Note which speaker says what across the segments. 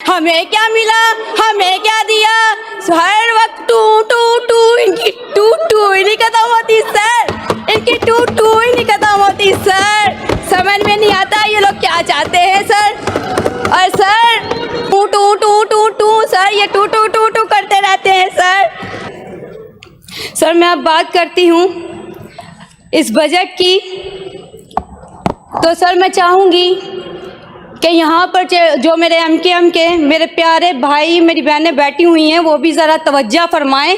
Speaker 1: हमें क्या मिला, हमें क्या दिया। हर वक्त टू टू टू, इनकी टू टू ही नहीं खत्म होती सर, इनकी टू टू ही नहीं खत्म होती सर। समझ में नहीं आता ये लोग क्या चाहते हैं सर। और सर टू टू टू टू टू सर, ये टू टू टू टू करते रहते हैं सर। सर मैं अब बात करती हूँ इस बजट की। तो सर मैं चाहूँगी कि यहाँ पर जो मेरे एमकेएम के मेरे प्यारे भाई मेरी बहनें बैठी हुई हैं वो भी ज़रा तवज्जो फरमाएं,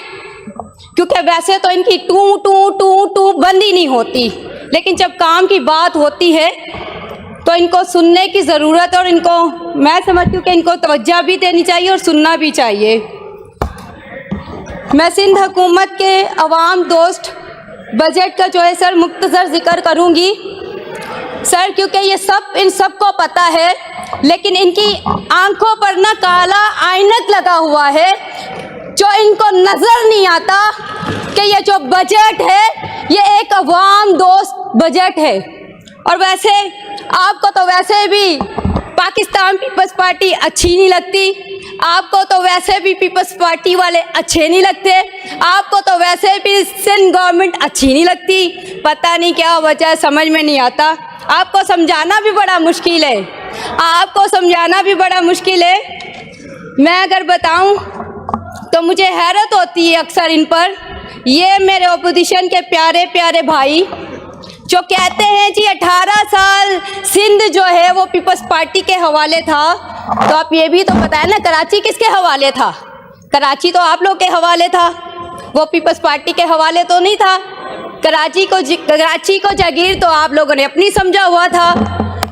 Speaker 1: क्योंकि वैसे तो इनकी टू टू टू टू बंद ही नहीं होती, लेकिन जब काम की बात होती है तो इनको सुनने की ज़रूरत है। और इनको मैं समझती हूँ कि इनको तवज्जो भी देनी चाहिए और सुनना भी चाहिए। मैं सिंध हुकूमत के अवाम दोस्त बजट का जो है सर मुख्तसर जिक्र करूँगी सर, क्योंकि ये सब इन सब को पता है, लेकिन इनकी आंखों पर ना काला आइनक लगा हुआ है, जो इनको नज़र नहीं आता कि ये जो बजट है ये एक अवाम दोस्त बजट है। और वैसे आपको तो वैसे भी पाकिस्तान पीपल्स पार्टी अच्छी नहीं लगती, आपको तो वैसे भी पीपल्स पार्टी वाले अच्छे नहीं लगते, आपको तो वैसे भी सिंध गवर्नमेंट अच्छी नहीं लगती। पता नहीं क्या वजह समझ में नहीं आता। आपको समझाना भी बड़ा मुश्किल है, आपको समझाना भी बड़ा मुश्किल है। मैं अगर बताऊं तो मुझे हैरत होती है अक्सर इन पर। ये मेरे ओपोजिशन के प्यारे प्यारे भाई जो कहते हैं जी 18 साल सिंध जो है वो पीपल्स पार्टी के हवाले था, तो आप ये भी तो बताएं ना कराची किसके हवाले था। कराची तो आप लोग के हवाले था, वो पीपल्स पार्टी के हवाले तो नहीं था। कराची को जागीर तो आप लोगों ने अपनी समझा हुआ था,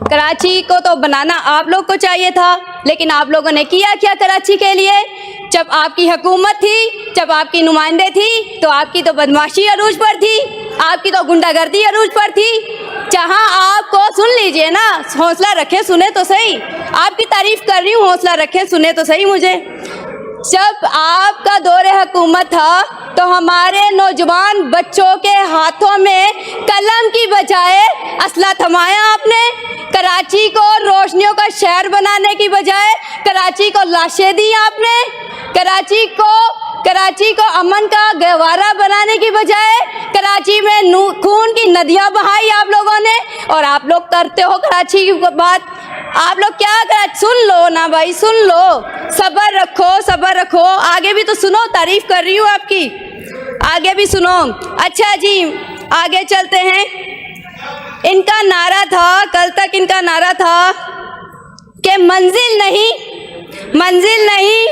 Speaker 1: कराची को तो बनाना आप लोग को चाहिए था, लेकिन आप लोगों ने किया क्या कराची के लिए। जब आपकी हुकूमत थी, जब आपकी नुमाइंदे थी, तो आपकी तो बदमाशी अरूज पर थी, आपकी तो गुंडागर्दी अरूज पर थी। जहां आपको सुन लीजिए ना, हौसला रखे सुने तो सही, आपकी तारीफ कर रही हूँ, हौसला रखे सुने तो सही मुझे। जब आपका दौरे हुकूमत था तो हमारे नौजवान बच्चों के हाथों में कलम की बजाय असला थमाया आपने। कराची को रोशनियों का शहर बनाने की बजाय कराची को लाशें दी आपने। कराची को अमन का गहवारा बनाने की बजाय कराची में खून की नदियां बहाई आप लोगों ने। और आप लोग करते हो कराची की बात, आप लोग क्या कर, सुन लो ना भाई, सुन लो, सब्र रखो, सब्र रखो। आगे भी तो सुनो, तारीफ कर रही हूँ आपकी, आगे भी सुनो। अच्छा जी आगे चलते हैं। इनका नारा था, कल तक इनका नारा था कि मंजिल नहीं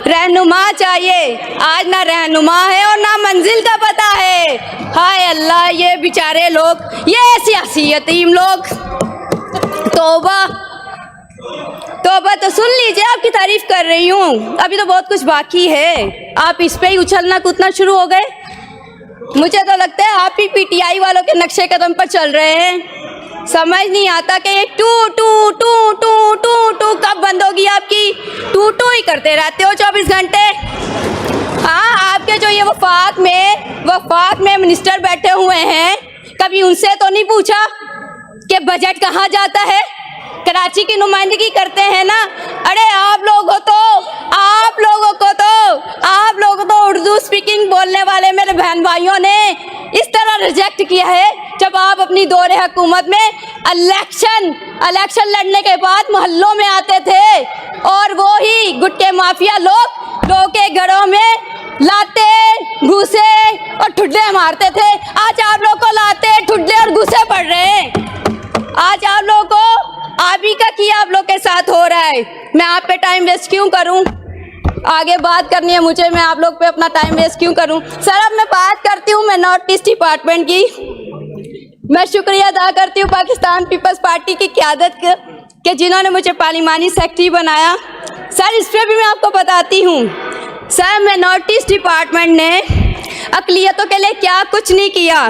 Speaker 1: रहनुमा चाहिए। आज ना रहनुमा है और ना मंजिल का पता है। हाय अल्लाह, ये बेचारे लोग, ये सियासी यतीम लोग, तौबा तौबा। तो सुन लीजिए, आपकी तारीफ कर रही हूँ, अभी तो बहुत कुछ बाकी है। आप इस पे ही उछलना कूदना शुरू हो गए। मुझे तो लगता है आप ही पीटीआई वालों के नक्शे कदम पर चल रहे हैं। समझ नहीं आता कि ये टू टू टू टू टू टू कब बंद होगी आपकी। टू टू ही करते रहते हो 24 घंटे। हाँ, आपके जो ये वफाक में मिनिस्टर बैठे हुए हैं, कभी उनसे तो नहीं पूछा कि बजट कहाँ जाता है। कराची की नुमाइंदगी करते हैं ना। अरे आप लोगों को तो उर्दू स्पीकिंग बोलने वाले मेरे बहन भाइयों ने इस तरह रिजेक्ट किया है, जब आप अपनी दौरे हुकूमत में इलेक्शन लड़ने के बाद मोहल्लों में आते थे और वो ही गुटके माफिया लोगों के घरों में लाते घुसे और ठुड्डे मारते थे। आज आप लोग को लाते ठुड्डे और घुसे पड़ रहे हैं। आज आप लोगों को आप ही का किया आप लोग के साथ हो रहा है। मैं आप पे टाइम वेस्ट क्यों करूं, आगे बात करनी है मुझे, मैं आप लोग पे अपना टाइम वेस्ट क्यों करूं। सर अब मैं बात करती हूँ मैं नॉर्थ ईस्ट डिपार्टमेंट की। मैं शुक्रिया अदा करती हूँ पाकिस्तान पीपल्स पार्टी की क़यादत के जिन्होंने मुझे पार्लिमानी सेक्रेटरी बनाया। सर इस पर भी मैं आपको बताती हूँ। सर मैं नॉर्थ ईस्ट डिपार्टमेंट ने अक़लियतों के लिए क्या कुछ नहीं किया।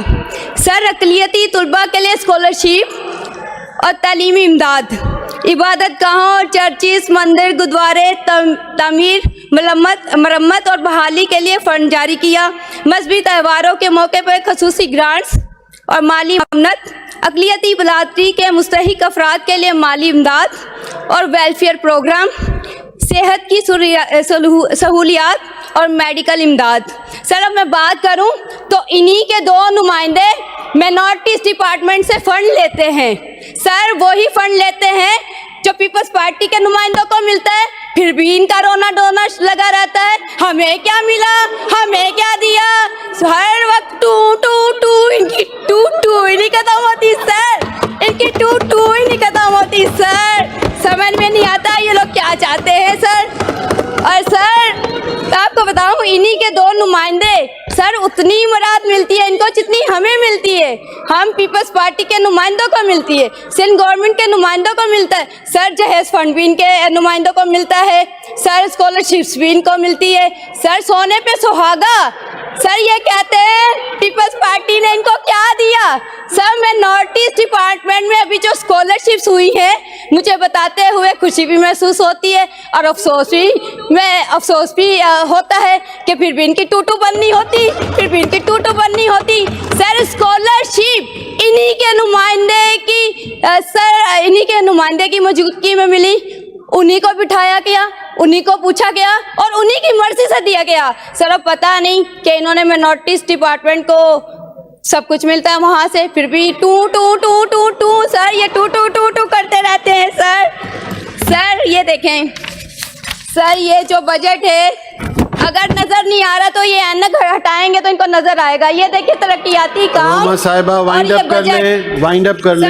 Speaker 1: सर अक़लियती तलबा के लिए स्कॉलरशिप और तालीमी इमदाद, इबादत गाहों, चर्चिस, मंदिर, गुरुद्वारे तमीर, मरम्मत और बहाली के लिए फंड जारी किया। मजहबी त्योहारों के मौके पर खसूसी ग्रांट्स और माली ममनत, अक़लियती बलादरी के मुस्तहिक अफराद के लिए माली इमदाद और वेलफेयर प्रोग्राम, तकनीकी सहूलियात और मेडिकल इमदाद। सर अब मैं बात करूं तो इन्हीं के दो नुमाइंदे माइनॉरिटीज डिपार्टमेंट से फंड लेते हैं। सर वही फंड लेते हैं जो पीपल्स पार्टी के नुमाइंदों को मिलता है, फिर भी इनका रोना डोना लगा रहता है, हमें क्या मिला, हमें क्या दिया। हर वक्त टू टू टू इनकी टू टू ही नहीं खत्म होती सर, इनकी टू टू ही नहीं खत्म होती सर। समझ में नहीं आता ये लोग क्या चाहते हैं सर। और सर आपको बताऊं इन्हीं के दो नुमाइंदे सर उतनी मुराद मिलती है इनको जितनी हमें मिलती है। हम पीपल्स पार्टी के नुमाइंदों को मिलती है, सिंध गवर्नमेंट के नुमाइंदों को मिलता है सर, जहेज फंड भी इनके नुमाइंदों को मिलता है सर, स्कॉलरशिप्स भी इनको मिलती है सर। सोने पे सुहागा सर ये कहते हैं पीपल्स पार्टी ने इनको क्या दिया सर। मैं नॉर्थ ईस्ट डिपार्टमेंट में अभी जो स्कॉलरशिप्स हुई है मुझे बताते हुए खुशी भी महसूस होती है और अफसोस भी होता है कि फिर भी इनकी टूटू बननी होती, फिर भी इनकी टूटू बननी होती। सर स्कॉलरशिप इन्हीं के नुमाइंदे की मौजूदगी में मिली, उन्हीं को बिठाया गया, उन्हीं को पूछा गया और उन्हीं की मर्जी से दिया गया। सर अब पता नहीं कि इन्होंने माइनॉरिटीज डिपार्टमेंट को सब कुछ मिलता है वहाँ से, फिर भी टू टू टू टू टू सर ये टू टू टू टू करते रहते हैं सर। सर ये देखें सर ये जो बजट है अगर नजर नहीं आ रहा तो ये ऐनक हटाएंगे तो इनको नजर आएगा। ये देखिए तरक्याती काम।
Speaker 2: साहिबा वाइंड अप कर ले।